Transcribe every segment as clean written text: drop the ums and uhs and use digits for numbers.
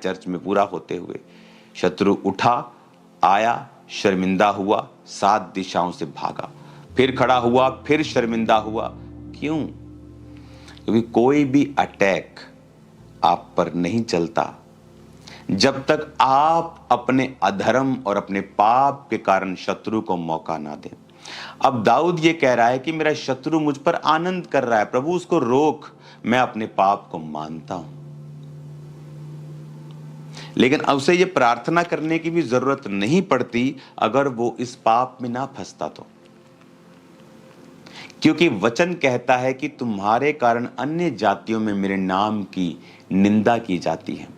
Church में पूरा होते हुए। शत्रु उठा, आया, शर्मिंदा हुआ, 7 दिशाओं से भागा, फिर खड़ा हुआ, फिर शर्मिंदा हुआ। क्यों? क्योंकि कोई भी अटैक आप पर नहीं चलता जब तक आप अपने अधर्म और अपने पाप के कारण शत्रु को मौका ना दें। अब दाऊद ये कह रहा है कि मेरा शत्रु मुझ पर आनंद कर रहा है, प्रभु उसको रोक, मैं अपने पाप को मानता हूं। लेकिन उसे ये प्रार्थना करने की भी जरूरत नहीं पड़ती अगर वो इस पाप में ना फंसता तो, क्योंकि वचन कहता है कि तुम्हारे कारण अन्य जातियों में मेरे नाम की निंदा की जाती है।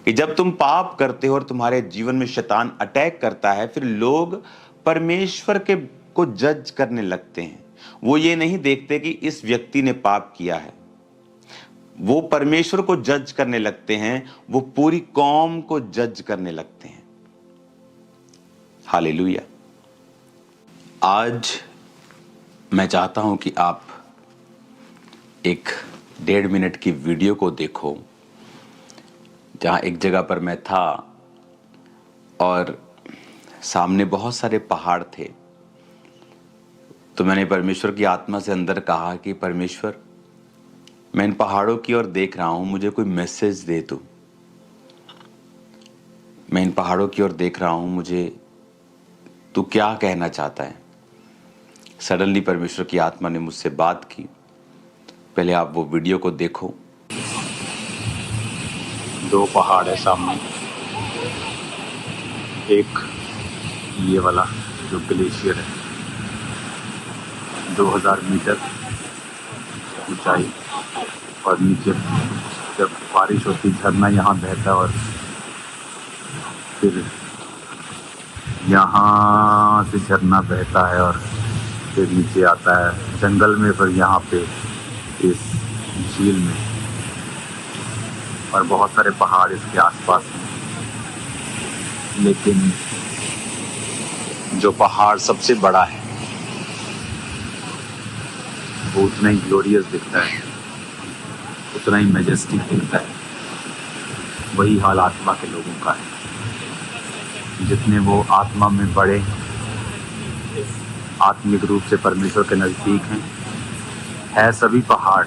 कि जब तुम पाप करते हो और तुम्हारे जीवन में शैतान अटैक करता है, फिर लोग परमेश्वर के को जज करने लगते हैं। वो ये नहीं देखते कि इस व्यक्ति ने पाप किया है, वो परमेश्वर को जज करने लगते हैं, वो पूरी कौम को जज करने लगते हैं। हालेलुया। आज मैं चाहता हूं कि आप एक 1.5 मिनट की वीडियो को देखो, जहां एक जगह पर मैं था और सामने बहुत सारे पहाड़ थे। तो मैंने परमेश्वर की आत्मा से अंदर कहा कि परमेश्वर, मैं इन पहाड़ों की ओर देख रहा हूं, मुझे कोई मैसेज दे तू। मैं इन पहाड़ों की ओर देख रहा हूं, मुझे तू क्या कहना चाहता है। सडनली परमेश्वर की आत्मा ने मुझसे बात की। पहले आप वो वीडियो को देखो। 2 पहाड़ है सामने, एक ये वाला जो ग्लेशियर है, 2000 मीटर ऊंचाई, और नीचे जब बारिश होती झरना यहाँ बहता है और फिर यहाँ से झरना बहता है और फिर नीचे आता है जंगल में, फिर यहाँ पे इस झील में, और बहुत सारे पहाड़ इसके आसपास हैं। लेकिन जो पहाड़ सबसे बड़ा है वो उतना ही ग्लोरियस दिखता है, उतना ही मैजेस्टिक दिखता है। वही हाल आत्मा के लोगों का है। जितने वो आत्मा में बढ़े, आत्मिक रूप से परमेश्वर के नज़दीक है सभी पहाड़,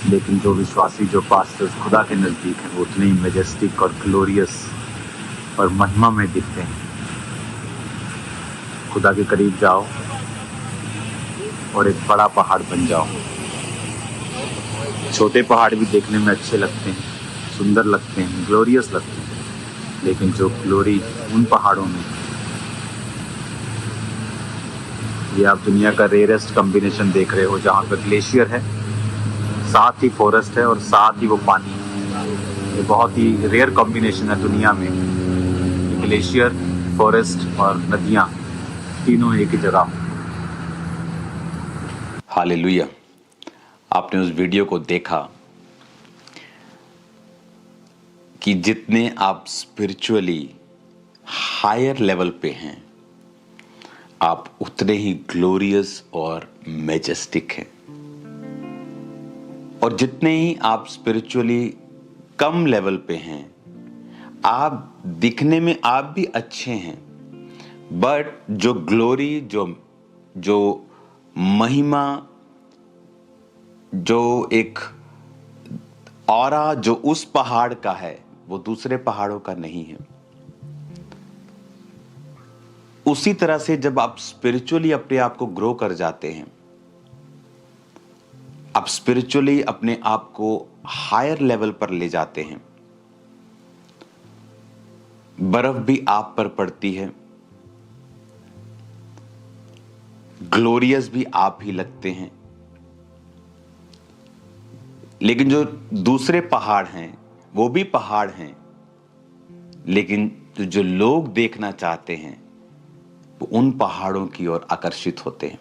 लेकिन जो विश्वासी, जो पास्टर्स खुदा के नज़दीक हैं, वो उतने ही मैजेस्टिक और ग्लोरियस और महिमा में दिखते हैं। खुदा के करीब जाओ और एक बड़ा पहाड़ बन जाओ। छोटे पहाड़ भी देखने में अच्छे लगते हैं, सुंदर लगते हैं, ग्लोरियस लगते हैं, लेकिन जो ग्लोरी उन पहाड़ों में, ये आप दुनिया का रेयरेस्ट कॉम्बिनेशन देख रहे हो, जहाँ पर ग्लेशियर है, साथ ही फॉरेस्ट है और साथ ही वो पानी है। ये बहुत ही रेयर कॉम्बिनेशन है दुनिया में, ग्लेशियर, फॉरेस्ट और नदियाँ तीनों एक ही जगह। हालेलुया। आपने उस वीडियो को देखा कि जितने आप स्पिरिचुअली हायर लेवल पे हैं, आप उतने ही ग्लोरियस और मैजेस्टिक हैं। और जितने ही आप स्पिरिचुअली कम लेवल पे हैं, आप दिखने में आप भी अच्छे हैं, बट जो ग्लोरी, जो महिमा, जो एक ऑरा जो उस पहाड़ का है, वो दूसरे पहाड़ों का नहीं है। उसी तरह से जब आप स्पिरिचुअली अपने आप को ग्रो कर जाते हैं, आप स्पिरिचुअली अपने आप को हायर लेवल पर ले जाते हैं, बर्फ भी आप पर पड़ती है, ग्लोरियस भी आप ही लगते हैं। लेकिन जो दूसरे पहाड़ हैं वो भी पहाड़ हैं, लेकिन जो लोग देखना चाहते हैं वो उन पहाड़ों की ओर आकर्षित होते हैं।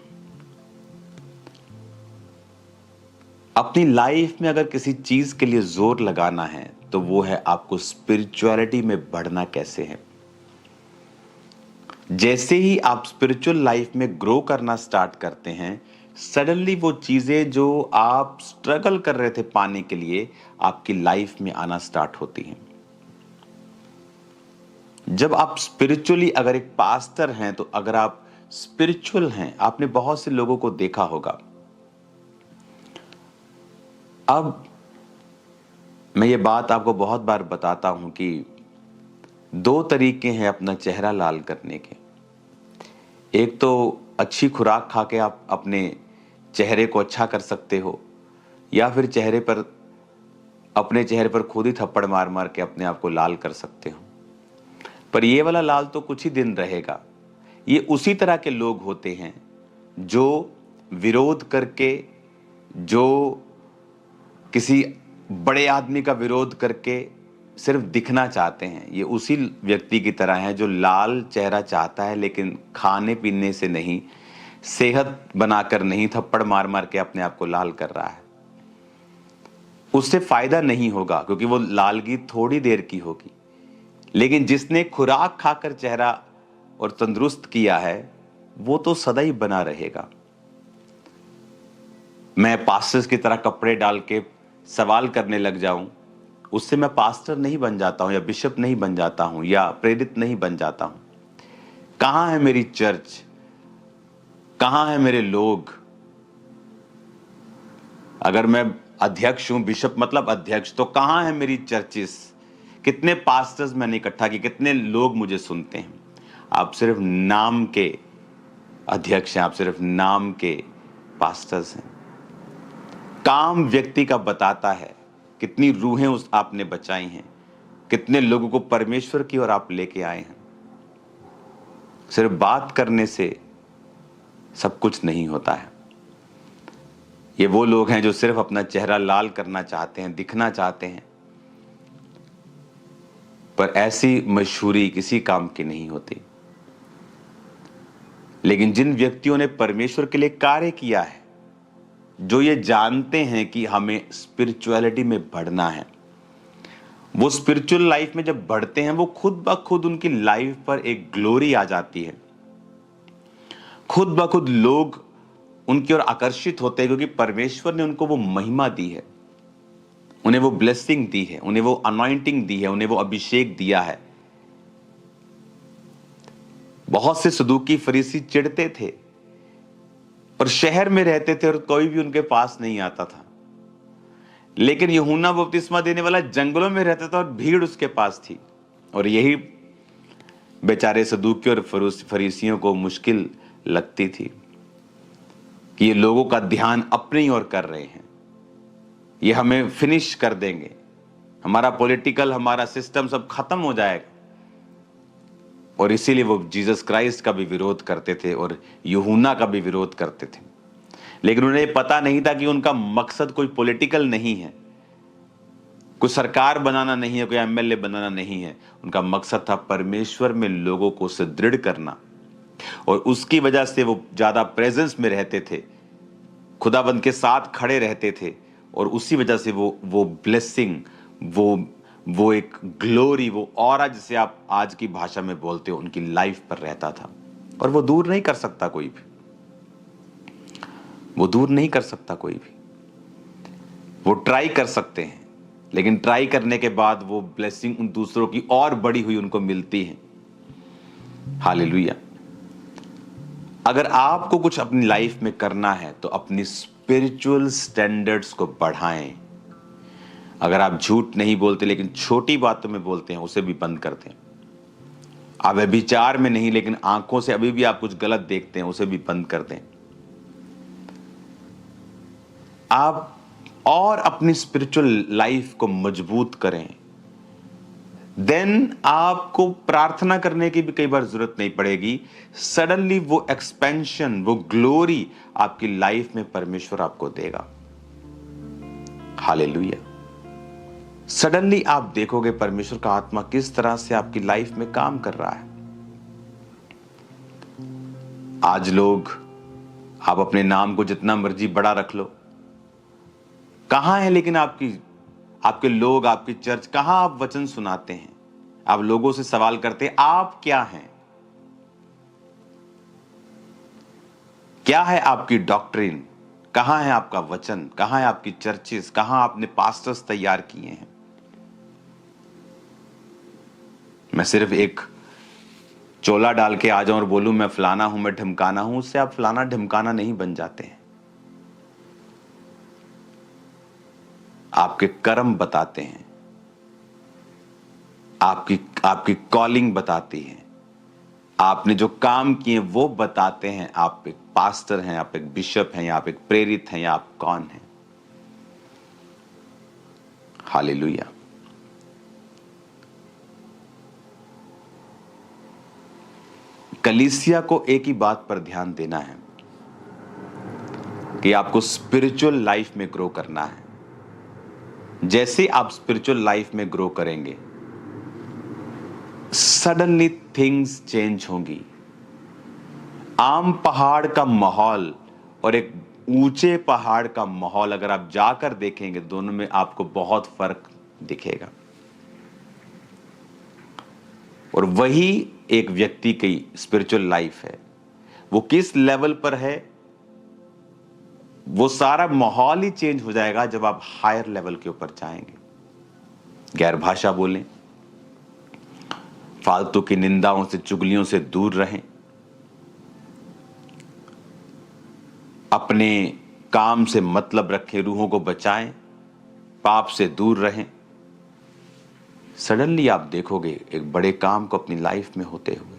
अपनी लाइफ में अगर किसी चीज के लिए जोर लगाना है तो वो है आपको स्पिरिचुअलिटी में बढ़ना कैसे है। जैसे ही आप स्पिरिचुअल लाइफ में ग्रो करना स्टार्ट करते हैं, सडनली वो चीजें जो आप स्ट्रगल कर रहे थे पाने के लिए, आपकी लाइफ में आना स्टार्ट होती हैं। जब आप स्पिरिचुअली अगर एक पास्टर हैं, तो अगर आप स्पिरिचुअल हैं, आपने बहुत से लोगों को देखा होगा। अब मैं ये बात आपको बहुत बार बताता हूं कि 2 तरीके हैं अपना चेहरा लाल करने के। एक तो अच्छी खुराक खा के आप अपने चेहरे को अच्छा कर सकते हो, या फिर अपने चेहरे पर खुद ही थप्पड़ मार मार के अपने आप को लाल कर सकते हो। पर ये वाला लाल तो कुछ ही दिन रहेगा। ये उसी तरह के लोग होते हैं जो विरोध करके, जो किसी बड़े आदमी का विरोध करके सिर्फ दिखना चाहते हैं। ये उसी व्यक्ति की तरह है जो लाल चेहरा चाहता है, लेकिन खाने पीने से नहीं, सेहत बनाकर नहीं, थप्पड़ मार मार के अपने आप को लाल कर रहा है। उससे फायदा नहीं होगा, क्योंकि वो लालगी थोड़ी देर की होगी। लेकिन जिसने खुराक खाकर चेहरा और तंदुरुस्त किया है, वो तो सदा ही बना रहेगा। मैं पास्टर्स की तरह कपड़े डाल के सवाल करने लग जाऊं, उससे मैं पास्टर नहीं बन जाता हूं, या बिशप नहीं बन जाता हूं, या प्रेरित नहीं बन जाता हूं। कहां है मेरी चर्च? कहां है मेरे लोग? अगर मैं अध्यक्ष हूं, बिशप मतलब अध्यक्ष, तो कहां है मेरी चर्चिस? कितने पास्टर्स मैंने इकट्ठा किए, कितने लोग मुझे सुनते हैं? आप सिर्फ नाम के अध्यक्ष हैं, आप सिर्फ नाम के पास्टर्स हैं। काम व्यक्ति का बताता है कितनी रूहें आपने बचाई हैं, कितने लोगों को परमेश्वर की ओर आप लेके आए हैं। सिर्फ बात करने से सब कुछ नहीं होता है। ये वो लोग हैं जो सिर्फ अपना चेहरा लाल करना चाहते हैं, दिखना चाहते हैं, पर ऐसी मशहूरी किसी काम की नहीं होती। लेकिन जिन व्यक्तियों ने परमेश्वर के लिए कार्य किया है, जो ये जानते हैं कि हमें स्पिरिचुअलिटी में बढ़ना है, वो स्पिरिचुअल लाइफ में जब बढ़ते हैं, वो खुद ब खुद उनकी लाइफ पर एक ग्लोरी आ जाती है। खुद ब खुद लोग उनकी ओर आकर्षित होते हैं, क्योंकि परमेश्वर ने उनको वो महिमा दी है, उन्हें वो ब्लेसिंग दी है, उन्हें वो अनॉइंटिंग दी है, उन्हें वो अभिषेक दिया है। बहुत से सदूकी फरीसी चिढ़ते थे और शहर में रहते थे, और कोई भी उनके पास नहीं आता था। लेकिन यूहन्ना बपतिस्मा देने वाला जंगलों में रहता था और भीड़ उसके पास थी। और यही बेचारे सदूकी और फरीसियों को मुश्किल लगती थी कि ये लोगों का ध्यान अपनी ओर कर रहे हैं, ये हमें फिनिश कर देंगे, हमारा पॉलिटिकल, हमारा सिस्टम सब खत्म हो जाएगा। और इसीलिए वो जीसस क्राइस्ट का भी विरोध करते थे और यूहन्ना का भी विरोध करते थे। लेकिन उन्हें पता नहीं था कि उनका मकसद कोई पॉलिटिकल नहीं है, कोई सरकार बनाना नहीं है, कोई एमएलए बनाना नहीं है। उनका मकसद था परमेश्वर में लोगों को सुदृढ़ करना, और उसकी वजह से वो ज्यादा प्रेजेंस में रहते थे, खुदाबंद के साथ खड़े रहते थे, और उसी वजह से वो ब्लेसिंग, वो एक ग्लोरी, वो ऑरा जिसे आप आज की भाषा में बोलते हो, उनकी लाइफ पर रहता था। और वो दूर नहीं कर सकता कोई भी, वो दूर नहीं कर सकता कोई भी। वो ट्राई कर सकते हैं, लेकिन ट्राई करने के बाद वो ब्लेसिंग उन दूसरों की और बड़ी हुई उनको मिलती है। हालेलुया। अगर आपको कुछ अपनी लाइफ में करना है, तो अपनी स्पिरिचुअल स्टैंडर्ड्स को बढ़ाएं। अगर आप झूठ नहीं बोलते लेकिन छोटी बातों में बोलते हैं, उसे भी बंद कर दें। आप व्यभिचार में नहीं, लेकिन आंखों से अभी भी आप कुछ गलत देखते हैं, उसे भी बंद कर दें। आप और अपनी स्पिरिचुअल लाइफ को मजबूत करें। देन आपको प्रार्थना करने की भी कई बार जरूरत नहीं पड़ेगी। सडनली वो एक्सपेंशन, वो ग्लोरी आपकी लाइफ में परमेश्वर आपको देगा। हालेलुया। सडनली आप देखोगे परमेश्वर का आत्मा किस तरह से आपकी लाइफ में काम कर रहा है। आज लोग, आप अपने नाम को जितना मर्जी बड़ा रख लो, कहां है लेकिन आपके लोग, आपकी चर्च, कहां आप वचन सुनाते हैं? आप लोगों से सवाल करते हैं, आप क्या हैं? क्या है आपकी डॉक्ट्रिन? कहां है आपका वचन, कहां है आपकी चर्चेस, कहां आपने पास्टर्स तैयार किए हैं। मैं सिर्फ एक चोला डाल के आ जाऊं और बोलूं मैं फलाना हूं, मैं ढिमकाना हूं, उससे आप फलाना ढिमकाना नहीं बन जाते हैं। आपके कर्म बताते हैं, आपकी कॉलिंग बताती है, आपने जो काम किए वो बताते हैं। आप एक पास्टर हैं, आप एक बिशप हैं, या आप एक प्रेरित हैं, या आप कौन हैं। हालेलुया। कलीसिया को एक ही बात पर ध्यान देना है कि आपको स्पिरिचुअल लाइफ में ग्रो करना है। जैसे आप स्पिरिचुअल लाइफ में ग्रो करेंगे, सडनली थिंग्स चेंज होंगी। आम पहाड़ का माहौल और एक ऊंचे पहाड़ का माहौल अगर आप जाकर देखेंगे, दोनों में आपको बहुत फर्क दिखेगा। और वही एक व्यक्ति की स्पिरिचुअल लाइफ है। वो किस लेवल पर है, वो सारा माहौल ही चेंज हो जाएगा जब आप हायर लेवल के ऊपर जाएंगे। गैर भाषा बोलें, फालतू की निंदाओं से, चुगलियों से दूर रहें, अपने काम से मतलब रखें, रूहों को बचाएं, पाप से दूर रहें। सडनली आप देखोगे एक बड़े काम को अपनी लाइफ में होते हुए।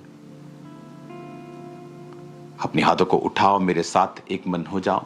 अपने हाथों को उठाओ, मेरे साथ एक मन हो जाओ।